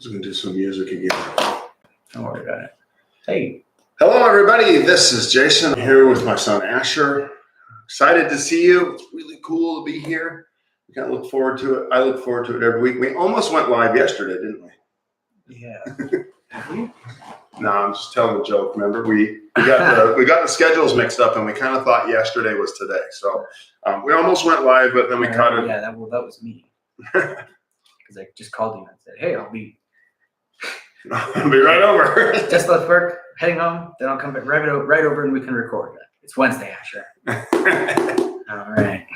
was going to do some music again. Don't worry about it. Hey. Hello, everybody. This is Jason. I'm here with my son, Asher. Excited to see you. It's really cool to be here. We kind of look forward to it. I look forward to it every week. We almost went live yesterday, didn't we? Yeah. Have we? No, I'm just telling a joke. Remember, we got the schedules mixed up, and we kind of thought yesterday was today. So we almost went live, but then we cut it. Yeah, that was me. Because I just called you and said, "Hey, I'll be right over." Just left work, heading home. Then I'll come back right over, and we can record. It's Wednesday, Asher. All right.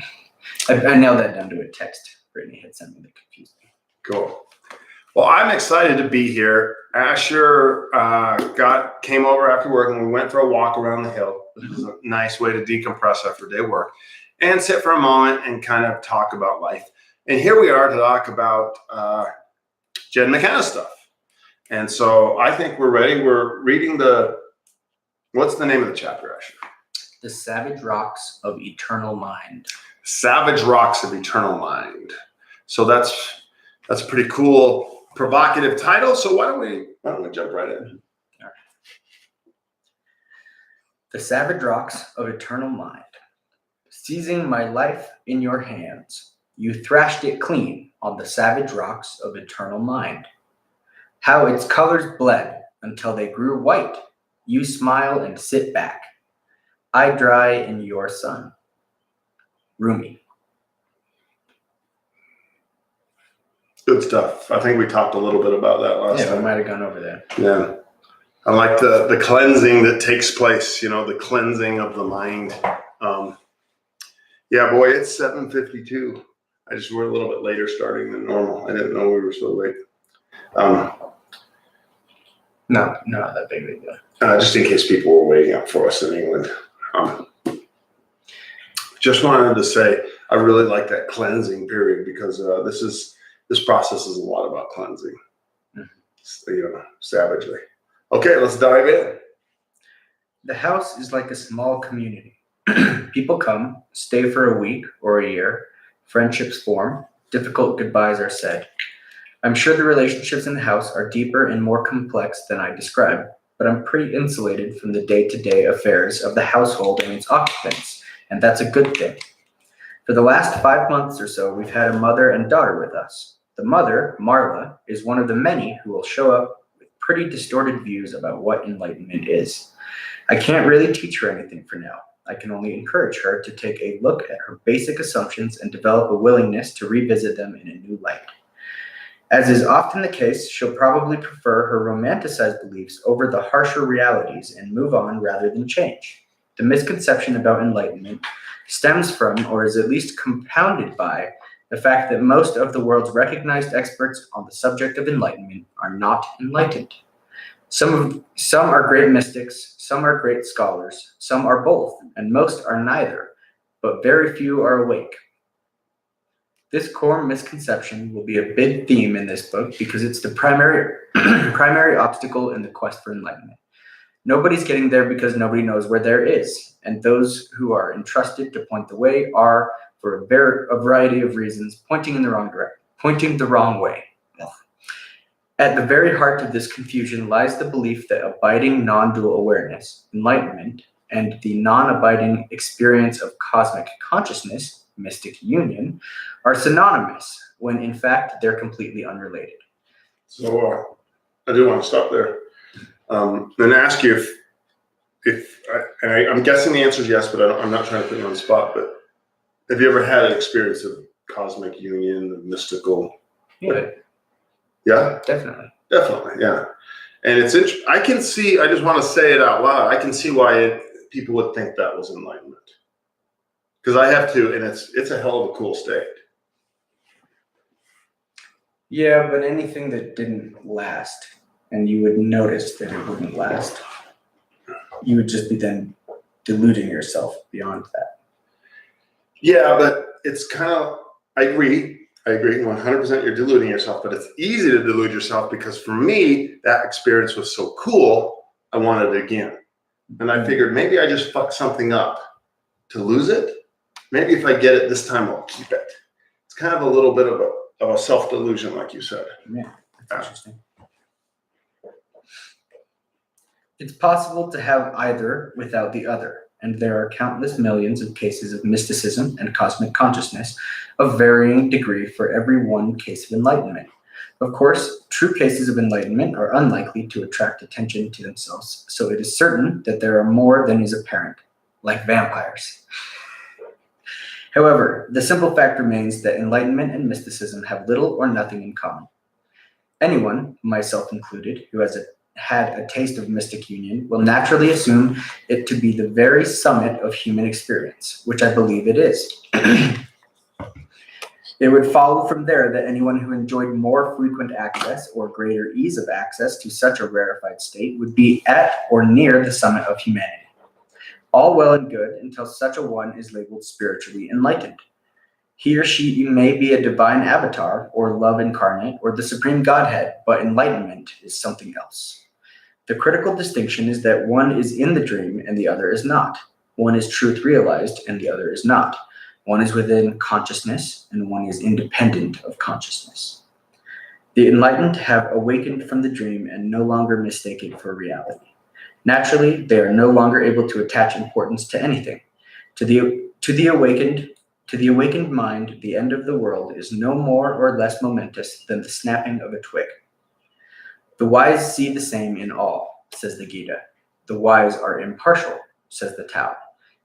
I nailed that down to a text. Brittany had something that confused me. Cool. Well, I'm excited to be here. Asher came over after work, and we went for a walk around the hill. It was a nice way to decompress after day work and sit for a moment and kind of talk about life. And here we are to talk about Jed Mckenna stuff. And so I think we're ready. We're reading what's the name of the chapter, Asher? The Savage Rocks of Eternal Mind. Savage Rocks of Eternal Mind. So that's a pretty cool, provocative title. So why don't we jump right in? All right. The Savage Rocks of Eternal Mind. Seizing my life in your hands, you thrashed it clean on the savage rocks of eternal mind. How its colors bled until they grew white. You smile and sit back. I dry in your sun. Rumi. Good stuff. I think we talked a little bit about that last time. Yeah, we might have gone over there. Yeah. I like the cleansing that takes place, the cleansing of the mind. Yeah, boy, it's 7:52. We're a little bit later starting than normal. I didn't know we were so late. No, not that big of a deal. Just in case people were waiting up for us in England. Just wanted to say I really like that cleansing period because this process is a lot about cleansing, savagely. Okay, let's dive in. The house is like a small community. People come, stay for a week or a year, friendships form, difficult goodbyes are said. I'm sure the relationships in the house are deeper and more complex than I describe, but I'm pretty insulated from the day-to-day affairs of the household and its occupants, and that's a good thing. For the last 5 months or so, we've had a mother and daughter with us. The mother, Marla, is one of the many who will show up with pretty distorted views about what enlightenment is. I can't really teach her anything for now. I can only encourage her to take a look at her basic assumptions and develop a willingness to revisit them in a new light. As is often the case, she'll probably prefer her romanticized beliefs over the harsher realities and move on rather than change. The misconception about enlightenment stems from, or is at least compounded by, the fact that most of the world's recognized experts on the subject of enlightenment are not enlightened. Some are great mystics, some are great scholars, some are both, and most are neither, but very few are awake. This core misconception will be a big theme in this book because it's the primary obstacle in the quest for enlightenment. Nobody's getting there because nobody knows where there is, and those who are entrusted to point the way are, for a variety of reasons, pointing the wrong way. At the very heart of this confusion lies the belief that abiding non-dual awareness, enlightenment, and the non-abiding experience of cosmic consciousness, mystic union, are synonymous, when in fact they're completely unrelated. So I do want to stop there and ask you I'm guessing the answer is yes, but I'm not trying to put you on the spot, but have you ever had an experience of cosmic union, the mystical? Yeah. Yeah? Definitely, yeah. And it's interesting. I just want to say it out loud. I can see why people would think that was enlightenment. Because I have to, and it's a hell of a cool state. Yeah, but anything that didn't last, and you would notice that it wouldn't last, you would just be then deluding yourself beyond that. Yeah, but it's kind of, I agree 100% you're deluding yourself, but it's easy to delude yourself because for me, that experience was so cool, I wanted it again. And I figured maybe I just fucked something up to lose it. Maybe if I get it this time, I'll keep it. It's kind of a little bit of a self-delusion, like you said. Yeah, that's interesting. It's possible to have either without the other, and there are countless millions of cases of mysticism and cosmic consciousness of varying degree for every one case of enlightenment. Of course, true cases of enlightenment are unlikely to attract attention to themselves, so it is certain that there are more than is apparent, like vampires. However, the simple fact remains that enlightenment and mysticism have little or nothing in common. Anyone, myself included, who has had a taste of mystic union will naturally assume it to be the very summit of human experience, which I believe it is. It would follow from there that anyone who enjoyed more frequent access or greater ease of access to such a rarefied state would be at or near the summit of humanity. All well and good until such a one is labeled spiritually enlightened. He or she may be a divine avatar, or love incarnate, or the supreme Godhead, but enlightenment is something else. The critical distinction is that one is in the dream and the other is not. One is truth realized and the other is not. One is within consciousness and one is independent of consciousness. The enlightened have awakened from the dream and no longer mistake it for reality. Naturally, they are no longer able to attach importance to anything. To the awakened mind, the end of the world is no more or less momentous than the snapping of a twig. The wise see the same in all, says the Gita. The wise are impartial, says the Tao.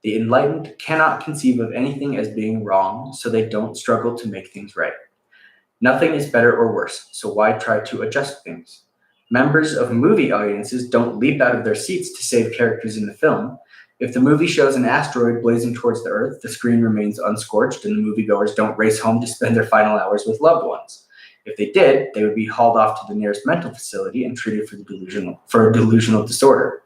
The enlightened cannot conceive of anything as being wrong, so they don't struggle to make things right. Nothing is better or worse, so why try to adjust things? Members of movie audiences don't leap out of their seats to save characters in the film. If the movie shows an asteroid blazing towards the Earth, the screen remains unscorched and the moviegoers don't race home to spend their final hours with loved ones. If they did, they would be hauled off to the nearest mental facility and treated for a delusional disorder.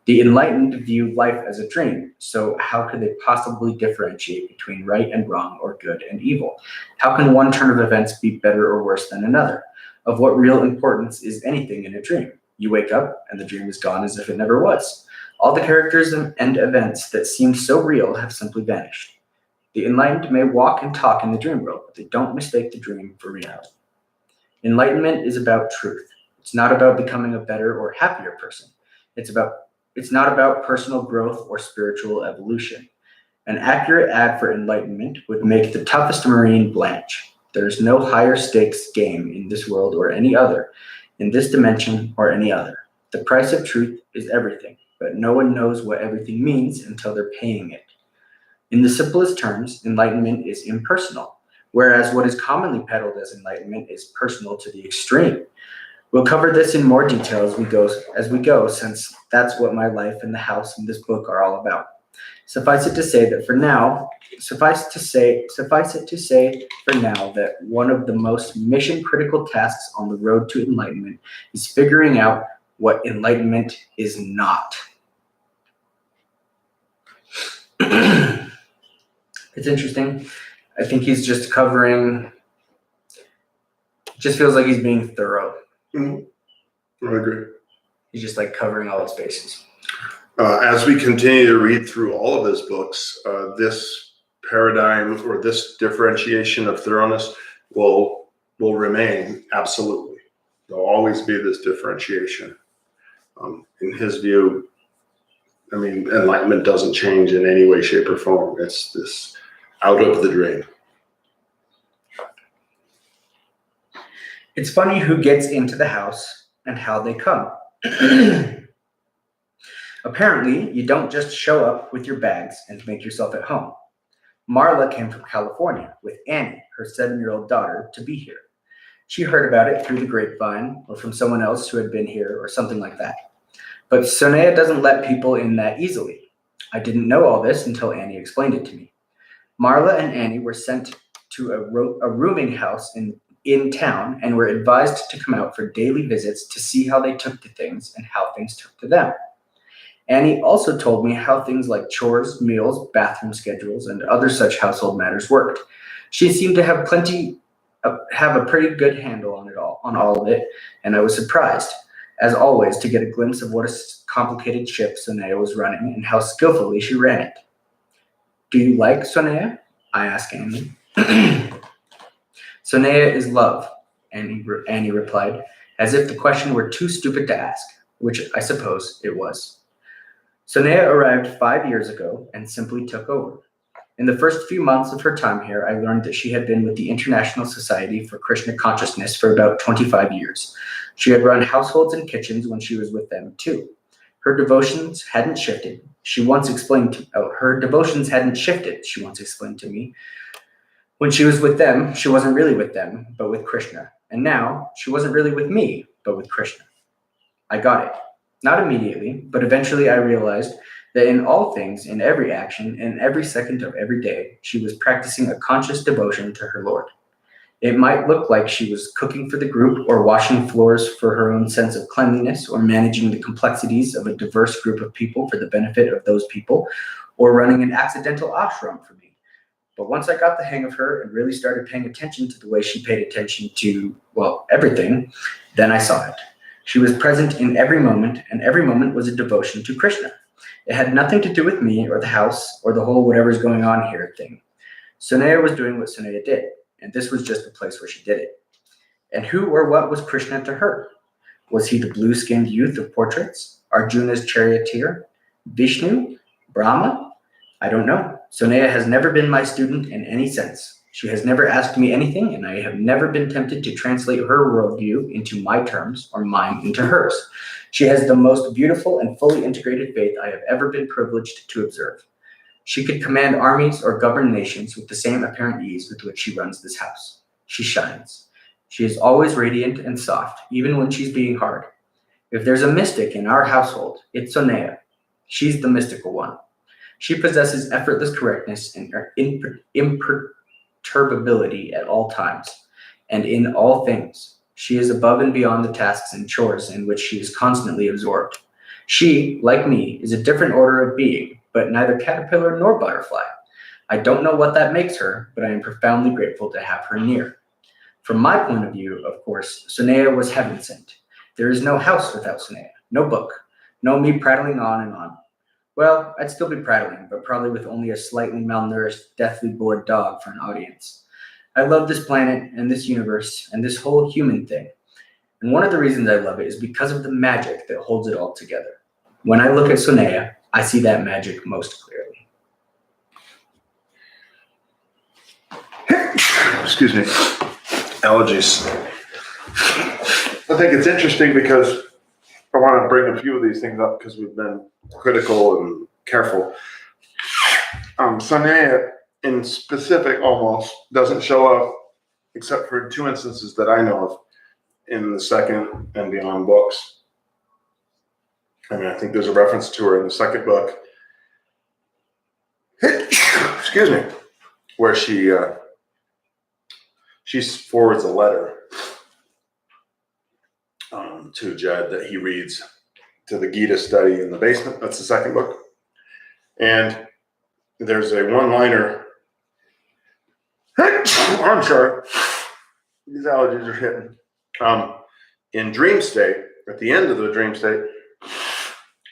The enlightened view life as a dream, so how could they possibly differentiate between right and wrong or good and evil? How can one turn of events be better or worse than another? Of what real importance is anything in a dream? You wake up and the dream is gone as if it never was. All the characters and events that seem so real have simply vanished. The enlightened may walk and talk in the dream world, but they don't mistake the dream for reality. Enlightenment is about truth. It's not about becoming a better or happier person. It's not about personal growth or spiritual evolution. An accurate ad for enlightenment would make the toughest Marine blanch. There's no higher stakes game in this world or any other, in this dimension or any other. The price of truth is everything, but no one knows what everything means until they're paying it. In the simplest terms, enlightenment is impersonal, whereas what is commonly peddled as enlightenment is personal to the extreme. We'll cover this in more detail as we go, since that's what my life and the house and this book are all about. Suffice it to say that one of the most mission-critical tasks on the road to enlightenment is figuring out what enlightenment is not. It's interesting. I think he's just just feels like he's being thorough. Mm-hmm. I agree. He's just like covering all his bases. As we continue to read through all of his books, this paradigm or this differentiation of thoroughness will remain absolutely. There'll always be this differentiation. In his view, I mean, enlightenment doesn't change in any way, shape, or form. It's this out of the drain. It's funny who gets into the house and how they come. Apparently, you don't just show up with your bags and make yourself at home. Marla came from California with Annie, her 7-year-old daughter, to be here. She heard about it through the grapevine or from someone else who had been here or something like that. But Sonea doesn't let people in that easily. I didn't know all this until Annie explained it to me. Marla and Annie were sent to a rooming house in town and were advised to come out for daily visits to see how they took to things and how things took to them. Annie also told me how things like chores, meals, bathroom schedules, and other such household matters worked. She seemed to have a pretty good handle on all of it, and I was surprised, as always, to get a glimpse of what a complicated ship Sonea was running and how skillfully she ran it. Do you like Sonea? I asked Annie. Sonea is love, Annie replied, as if the question were too stupid to ask. which I suppose it was. Sonea arrived 5 years ago and simply took over. In the first few months of her time here, I learned that she had been with the International Society for Krishna Consciousness for about 25 years. She had run households and kitchens when she was with them, too. Her devotions hadn't shifted. She once explained to me. When she was with them, she wasn't really with them, but with Krishna. And now, she wasn't really with me, but with Krishna. I got it. Not immediately, but eventually I realized that in all things, in every action, in every second of every day, she was practicing a conscious devotion to her Lord. It might look like she was cooking for the group or washing floors for her own sense of cleanliness or managing the complexities of a diverse group of people for the benefit of those people or running an accidental ashram for me. But once I got the hang of her and really started paying attention to the way she paid attention to, well, everything, then I saw it. She was present in every moment, and every moment was a devotion to Krishna. It had nothing to do with me or the house or the whole whatever's going on here thing. Sonea was doing what Sonea did, and this was just the place where she did it. And who or what was Krishna to her? Was he the blue-skinned youth of portraits? Arjuna's charioteer? Vishnu? Brahma? I don't know. Sonea has never been my student in any sense. She has never asked me anything, and I have never been tempted to translate her worldview into my terms or mine into hers. She has the most beautiful and fully integrated faith I have ever been privileged to observe. She could command armies or govern nations with the same apparent ease with which she runs this house. She shines. She is always radiant and soft, even when she's being hard. If there's a mystic in our household, it's Sonea. She's the mystical one. She possesses effortless correctness and imperturbability at all times, and in all things. She is above and beyond the tasks and chores in which she is constantly absorbed. She, like me, is a different order of being, but neither caterpillar nor butterfly. I don't know what that makes her, but I am profoundly grateful to have her near. From my point of view, of course, Sonea was heaven sent. There is no house without Sonea, no book, no me prattling on and on. Well, I'd still be prattling, but probably with only a slightly malnourished, deathly bored dog for an audience. I love this planet and this universe and this whole human thing. And one of the reasons I love it is because of the magic that holds it all together. When I look at Sonea, I see that magic most clearly. Excuse me. Allergies. I think it's interesting because I want to bring a few of these things up because we've been critical and careful. Sonea, in specific, almost doesn't show up except for 2 instances that I know of in the second and beyond books. I mean, I think there's a reference to her in the second book. Excuse me, where she forwards a letter to Jed that he reads to the Gita study in the basement. That's the second book. And there's a one-liner. I'm sorry. These allergies are hitting. In dream state, at the end of the dream state,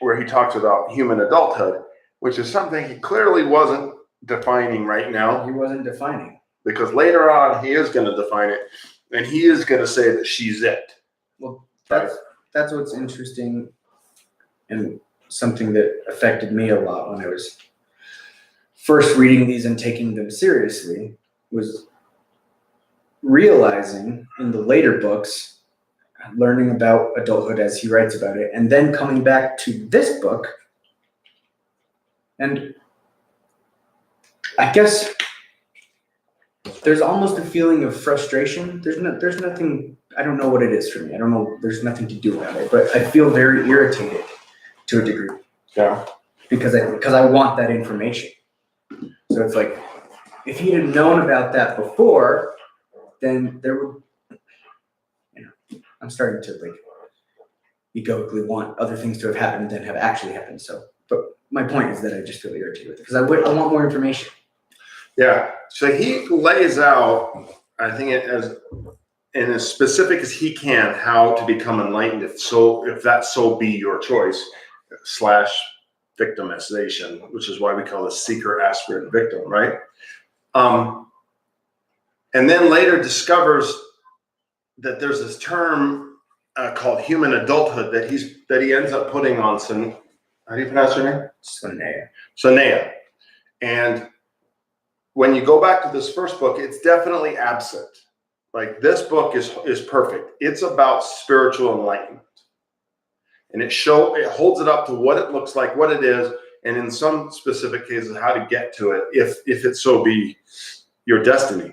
where he talks about human adulthood, which is something he clearly wasn't defining right now. He wasn't defining. Because later on, he is going to define it, and he is going to say that she's it. Well, that's what's interesting and something that affected me a lot when I was first reading these and taking them seriously, was realizing in the later books, learning about adulthood as he writes about it, and then coming back to this book. And I guess there's almost a feeling of frustration. There's nothing, I don't know what it is for me. I don't know, there's nothing to do about it, but I feel very irritated to a degree. Yeah. Because I want that information. So it's like, if he'd have known about that before, then there would, I'm starting to like egoically want other things to have happened than have actually happened. So, but my point is that I just feel irritated with it because I want more information. Yeah. So he lays out, I think, as in as specific as he can, how to become enlightened. If that so be your choice, / victimization, which is why we call this seeker, aspirant, victim, right? And then later discovers that there's this term called Human Adulthood that he ends up putting on how do you pronounce her name? Sonea. And when you go back to this first book, it's definitely absent. Like, this book is perfect. It's about spiritual enlightenment. And it holds it up to what it looks like, what it is, and in some specific cases, how to get to it if it so be your destiny.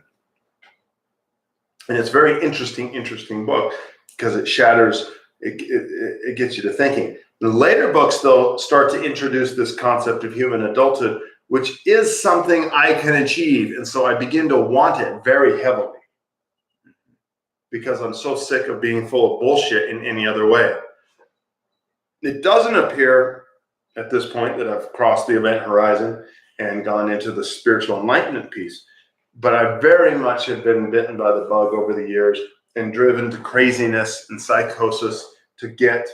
And it's a very interesting book because it shatters, it gets you to thinking. The later books, though, start to introduce this concept of human adulthood, which is something I can achieve. And so I begin to want it very heavily because I'm so sick of being full of bullshit in any other way. It doesn't appear at this point that I've crossed the event horizon and gone into the spiritual enlightenment piece, but I very much have been bitten by the bug over the years and driven to craziness and psychosis to get,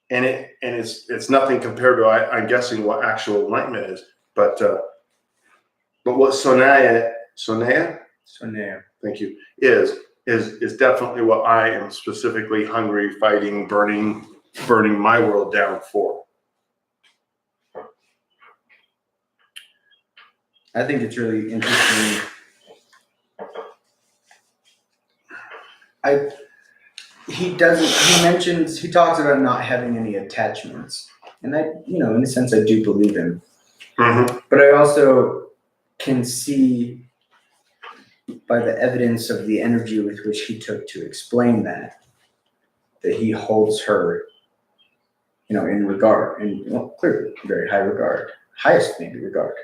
and it's nothing compared to, I'm guessing, what actual enlightenment is, but what Sonea, thank you, is definitely what I am specifically hungry, fighting, burning my world down for. I think it's really interesting. He talks about not having any attachments. And I, in a sense, I do believe him. Mm-hmm. But I also can see by the evidence of the energy with which he took to explain that he holds her, in regard, and clearly very high regard, highest maybe regard.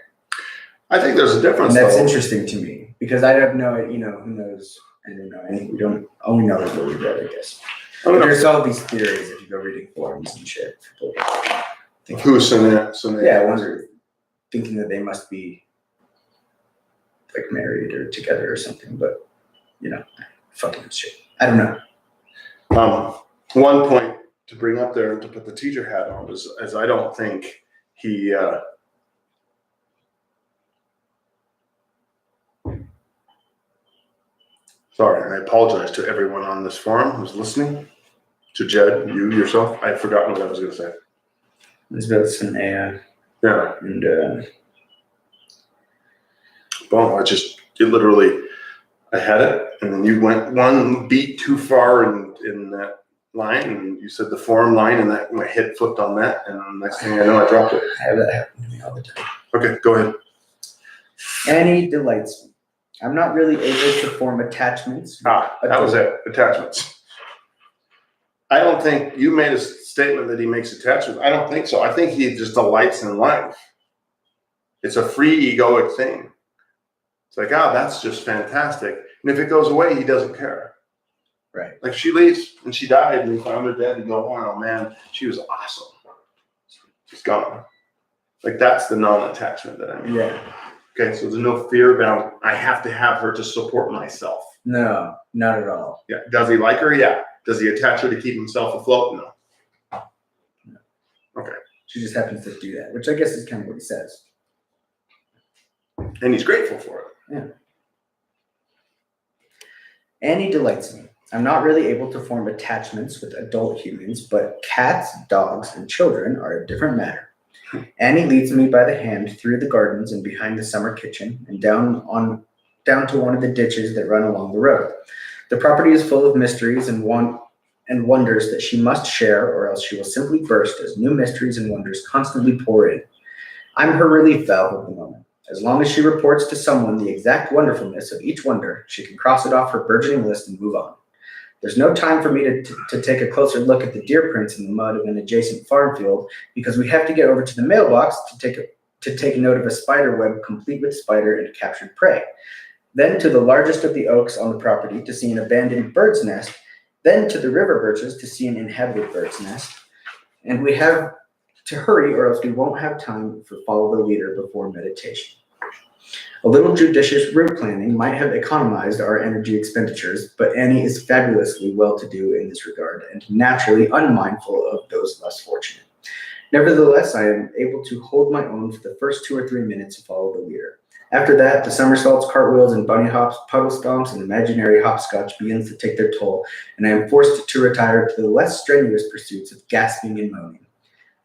I think there's a difference. And that's interesting to me because I don't know, who knows? I don't know. We don't only know what we read, I guess. But there's all these theories if you go reading forums and shit. Who's Sonea? Yeah, I wonder, thinking that they must be like married or together or something, but fucking shit. I don't know. One point to bring up there to put the teacher hat on is I don't think he sorry, and I apologize to everyone on this forum who's listening. To Jed, you yourself, I'd forgotten what I was going to say. It's about Sonea. Yeah. And well, I had it, and then you went one beat too far in that line, and you said the forum line, and that my head flipped on that, and the next thing I know, I dropped it. I have that happen to me all the time. Okay, go ahead. Annie delights me. I'm not really able to form attachments. That was it. Attachments. I don't think you made a statement that he makes attachments. I don't think so. I think he just delights in life. It's a free egoic thing. It's like, that's just fantastic. And if it goes away, he doesn't care. Right. Like, she leaves and she died and we found her dead and go, oh man, she was awesome. She's gone. Like, that's the non-attachment that I mean. Yeah. Okay, so there's no fear about I have to have her to support myself. No, not at all. Yeah. Does he like her? Yeah. Does he attach her to keep himself afloat? No. Okay. She just happens to do that, which I guess is kind of what he says. And he's grateful for it. Yeah. Annie delights me. I'm not really able to form attachments with adult humans, but cats, dogs, and children are a different matter. Annie leads me by the hand through the gardens and behind the summer kitchen and down to one of the ditches that run along the road. The property is full of mysteries and wonders that she must share, or else she will simply burst as new mysteries and wonders constantly pour in. I'm her relief valve of the moment. As long as she reports to someone the exact wonderfulness of each wonder, she can cross it off her burgeoning list and move on. There's no time for me to take a closer look at the deer prints in the mud of an adjacent farm field because we have to get over to the mailbox to take note of a spider web complete with spider and captured prey. Then to the largest of the oaks on the property to see an abandoned bird's nest, then to the river birches to see an inhabited bird's nest. And we have to hurry or else we won't have time for follow the leader before meditation. A little judicious route planning might have economized our energy expenditures, but Annie is fabulously well-to-do in this regard and naturally unmindful of those less fortunate. Nevertheless, I am able to hold my own for the first 2 or 3 minutes to follow the leader. After that, the somersaults, cartwheels, and bunny hops, puddle stomps, and imaginary hopscotch begins to take their toll, and I am forced to retire to the less strenuous pursuits of gasping and moaning.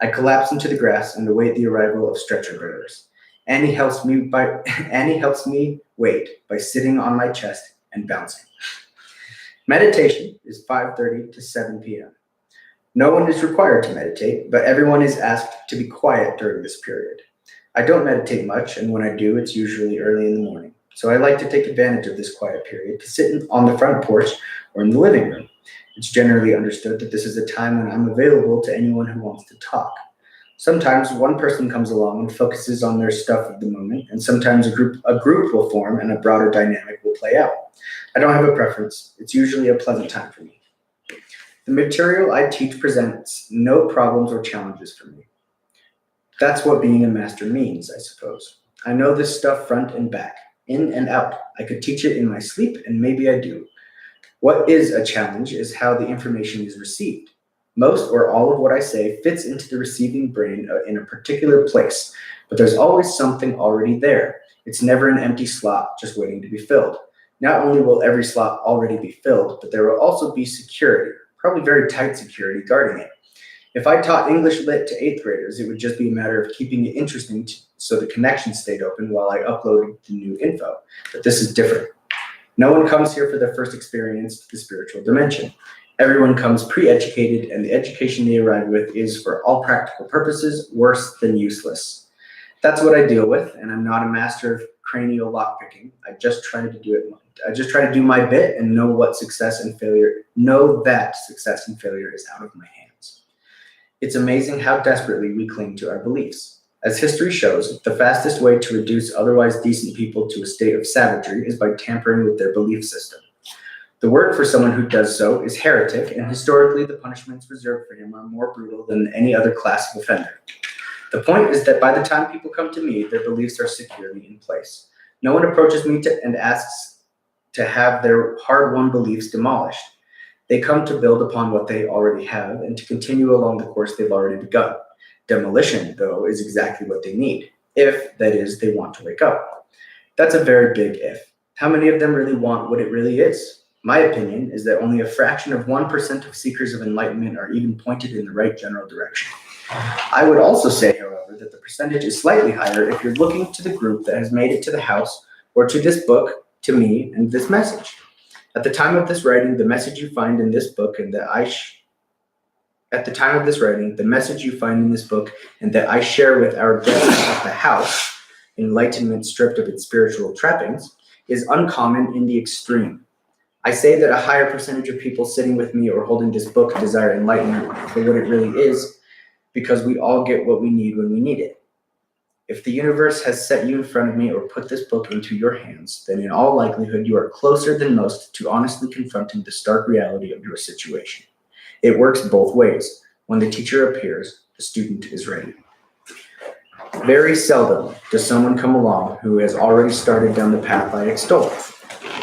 I collapse into the grass and await the arrival of stretcher bearers. Annie helps me wait by sitting on my chest and bouncing. Meditation is 5:30 to 7 p.m. No one is required to meditate, but everyone is asked to be quiet during this period. I don't meditate much, and when I do, it's usually early in the morning. So I like to take advantage of this quiet period to sit on the front porch or in the living room. It's generally understood that this is a time when I'm available to anyone who wants to talk. Sometimes one person comes along and focuses on their stuff at the moment, and sometimes a group will form and a broader dynamic will play out. I don't have a preference. It's usually a pleasant time for me. The material I teach presents no problems or challenges for me. That's what being a master means, I suppose. I know this stuff front and back, in and out. I could teach it in my sleep, and maybe I do. What is a challenge is how the information is received. Most or all of what I say fits into the receiving brain in a particular place, but there's always something already there. It's never an empty slot just waiting to be filled. Not only will every slot already be filled, but there will also be security, probably very tight security, guarding it. If I taught English Lit to 8th graders, it would just be a matter of keeping it interesting so the connection stayed open while I uploaded the new info. But this is different. No one comes here for their first experience to the spiritual dimension. Everyone comes pre-educated, and the education they arrive with is, for all practical purposes, worse than useless. That's what I deal with, and I'm not a master of cranial lockpicking. I just try to do my bit and know that success and failure is out of my hands. It's amazing how desperately we cling to our beliefs. As history shows, the fastest way to reduce otherwise decent people to a state of savagery is by tampering with their belief system. The word for someone who does so is heretic, and historically the punishments reserved for him are more brutal than any other class of offender. The point is that by the time people come to me, their beliefs are securely in place. No one approaches me and asks to have their hard-won beliefs demolished. They come to build upon what they already have and to continue along the course they've already begun. Demolition, though, is exactly what they need, if, that is, they want to wake up. That's a very big if. How many of them really want what it really is? My opinion is that only a fraction of 1% of seekers of enlightenment are even pointed in the right general direction. I would also say, however, that the percentage is slightly higher if you're looking to the group that has made it to the house, or to this book, to me, and this message. At the time of this writing, the message you find in this book and that I share with our guests at the house, enlightenment stripped of its spiritual trappings, is uncommon in the extreme. I say that a higher percentage of people sitting with me or holding this book desire enlightenment for what it really is, because we all get what we need when we need it. If the universe has set you in front of me or put this book into your hands, then in all likelihood you are closer than most to honestly confronting the stark reality of your situation. It works both ways. When the teacher appears, the student is ready. Very seldom does someone come along who has already started down the path I extol.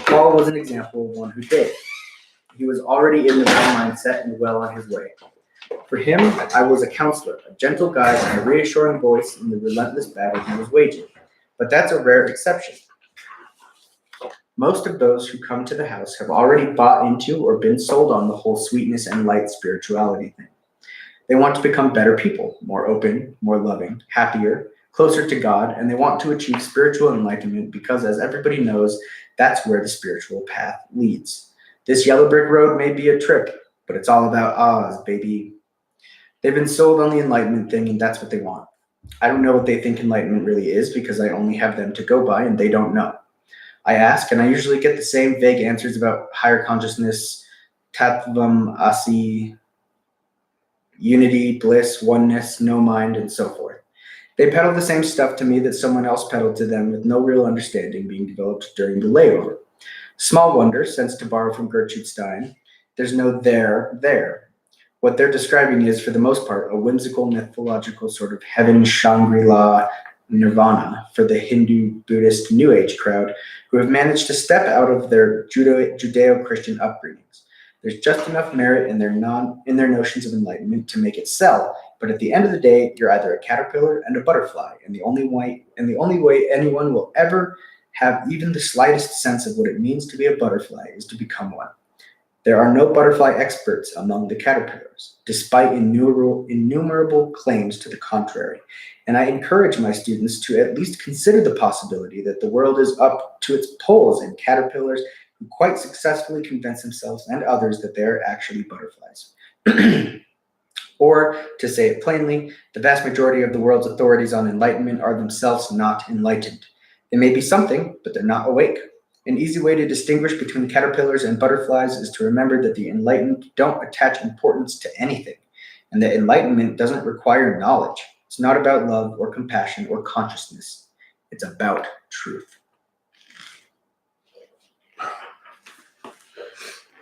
Paul was an example of one who did. He was already in the right mindset and well on his way. For him, I was a counselor, a gentle guide, and a reassuring voice in the relentless battle he was waging. But that's a rare exception. Most of those who come to the house have already bought into or been sold on the whole sweetness and light spirituality thing. They want to become better people, more open, more loving, happier, closer to God, and they want to achieve spiritual enlightenment because, as everybody knows, that's where the spiritual path leads. This yellow brick road may be a trip, but it's all about Oz, baby. They've been sold on the enlightenment thing, and that's what they want. I don't know what they think enlightenment really is because I only have them to go by, and they don't know. I ask, and I usually get the same vague answers about higher consciousness, tattvam, asi, unity, bliss, oneness, no mind, and so forth. They peddle the same stuff to me that someone else peddled to them with no real understanding being developed during the layover. Small wonder, since to borrow from Gertrude Stein, there's no there. What they're describing is, for the most part, a whimsical, mythological sort of heaven, Shangri-La, nirvana for the Hindu, Buddhist, New Age crowd who have managed to step out of their Judeo-Christian upbringings. There's just enough merit in their notions of enlightenment to make it sell. But at the end of the day, you're either a caterpillar and a butterfly, and the only way anyone will ever have even the slightest sense of what it means to be a butterfly is to become one. There are no butterfly experts among the caterpillars, despite innumerable claims to the contrary. And I encourage my students to at least consider the possibility that the world is up to its polls in caterpillars who quite successfully convince themselves and others that they are actually butterflies. Or, to say it plainly, the vast majority of the world's authorities on enlightenment are themselves not enlightened. They may be something, but they're not awake. An easy way to distinguish between caterpillars and butterflies is to remember that the enlightened don't attach importance to anything, and that enlightenment doesn't require knowledge. It's not about love or compassion or consciousness. It's about truth.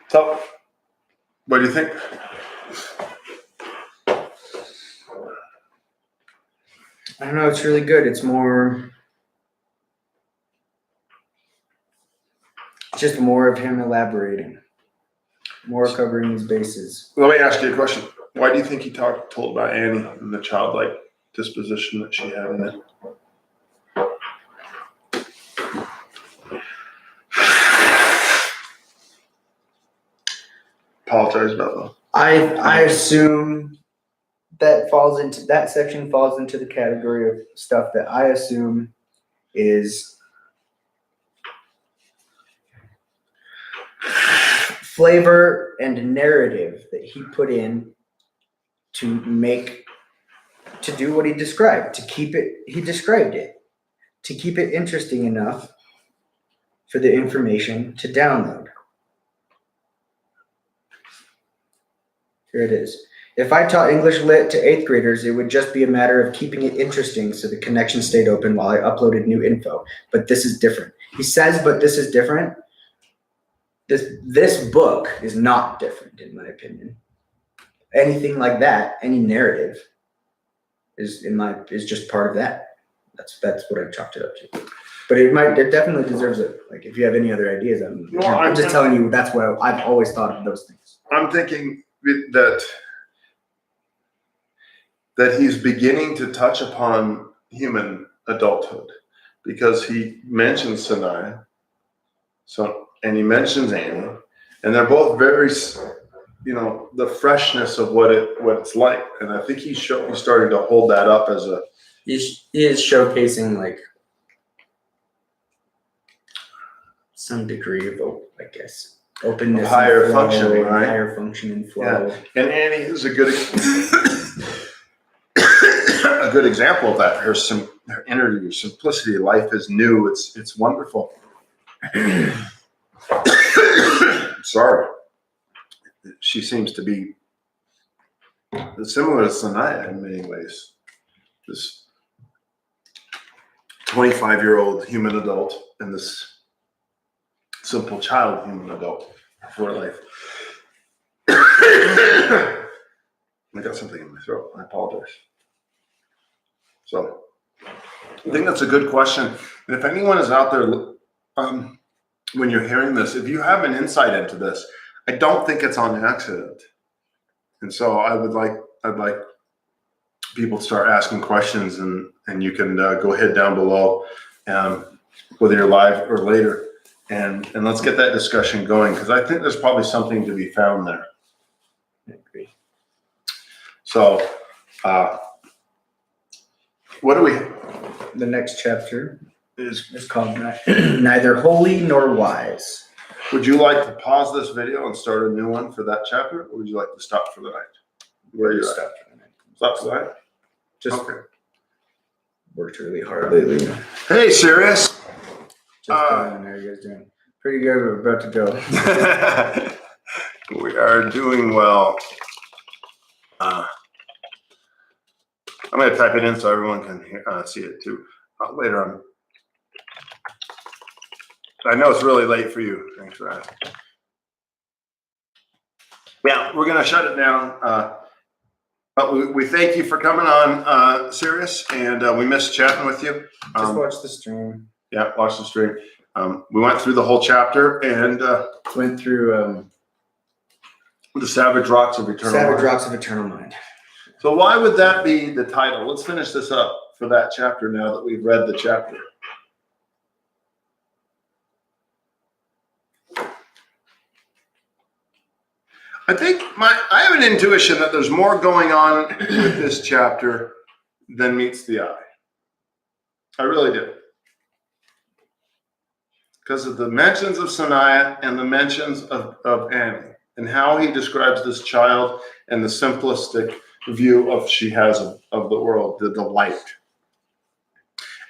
So, what do you think? I don't know, it's really good. It's just more of him elaborating, more covering his bases. Let me ask you a question. Why do you think he told about Annie and the childlike disposition that she had in it? Apologize about that. I assume that section falls into the category of stuff that I assume is flavor and narrative that he put in to do what he described, to keep it interesting enough for the information to download. Here it is. If I taught English Lit to 8th graders, it would just be a matter of keeping it interesting so the connection stayed open while I uploaded new info. But this is different. He says, but this is different. This book is not different, in my opinion. Anything like that, any narrative, is just part of that. That's what I've chalked it up to. But it definitely deserves it. Like, if you have any other ideas, I'm just telling you that's what I've always thought of those things. I'm thinking that he's beginning to touch upon human adulthood, because he mentions Sanaya, and he mentions Annie, and they're both very, the freshness of what it's like, and I think he's starting to hold that up as a. He is showcasing like some degree of, I guess, openness, higher functioning, right? Higher functioning flow. Yeah, and Annie is a good example of that. Her energy, her simplicity, life is new. It's wonderful. Sorry, she seems to be similar to Sanaya in many ways. This 25-year-old human adult and this simple child human adult for life. I got something in my throat. I apologize. So I think that's a good question. And if anyone is out there, when you're hearing this, if you have an insight into this, I don't think it's on accident. And so I'd like people to start asking questions, and you can go ahead down below, whether you're live or later, and let's get that discussion going, because I think there's probably something to be found there. I agree. So, what do we? The next chapter is called Neither Holy Nor Wise. Would you like to pause this video and start a new one for that chapter, or would you like to stop for the night? Where are you Stop at? for the night. Stop for the night? Just Okay. worked really hard lately. Hey, Sirius. How are you guys doing? Pretty good. We're about to go. We are doing well. I'm going to type it in so everyone can see it too later on. I know it's really late for you. Thanks for asking. Yeah, we're going to shut it down. But we thank you for coming on, Sirius, and we missed chatting with you. Just watch the stream. Yeah, watch the stream. We went through the whole chapter and went through The Savage Rocks of Eternal Savage Mind. Rocks of Eternal Mind. So why would that be the title? Let's finish this up for that chapter now that we've read the chapter. I think I have an intuition that there's more going on with this chapter than meets the eye. I really do. Because of the mentions of Sanaya and the mentions of Annie and how he describes this child and the simplistic view she has of the world, the light.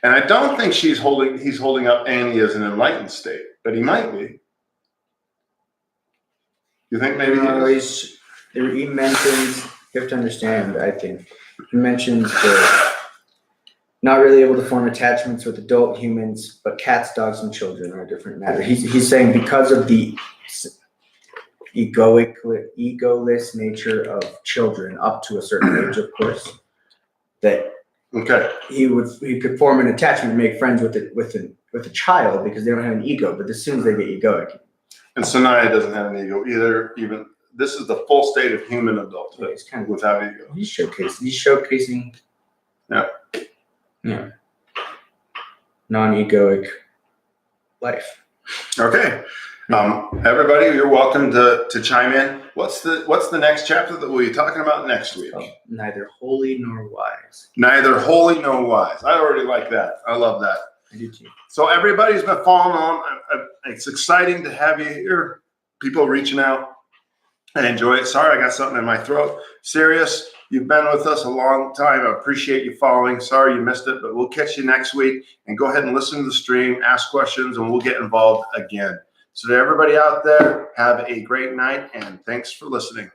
And I don't think he's holding up Annie as an enlightened state, but he might be. You think maybe he mentions, you have to understand, I think, he mentions the not really able to form attachments with adult humans, but cats, dogs, and children are a different matter. He's saying because of the egoless nature of children up to a certain age, of course, that he could form an attachment and make friends with a child because they don't have an ego, but as soon as they get egoic. And Sanaya doesn't have an ego either. Even this is the full state of human adulthood. It's kind of without ego. He's showcasing. Yeah. Non-egoic life. Okay. Everybody, you're welcome to chime in. What's the next chapter that we'll be talking about next week? Oh, neither holy nor wise. Neither holy nor wise. I already like that. I love that. I do too. So everybody's been following on. It's exciting to have you here. People reaching out. I enjoy it. Sorry, I got something in my throat. Serious. You've been with us a long time. I appreciate you following. Sorry you missed it, but we'll catch you next week. And go ahead and listen to the stream, ask questions, and we'll get involved again. So to everybody out there, have a great night, and thanks for listening.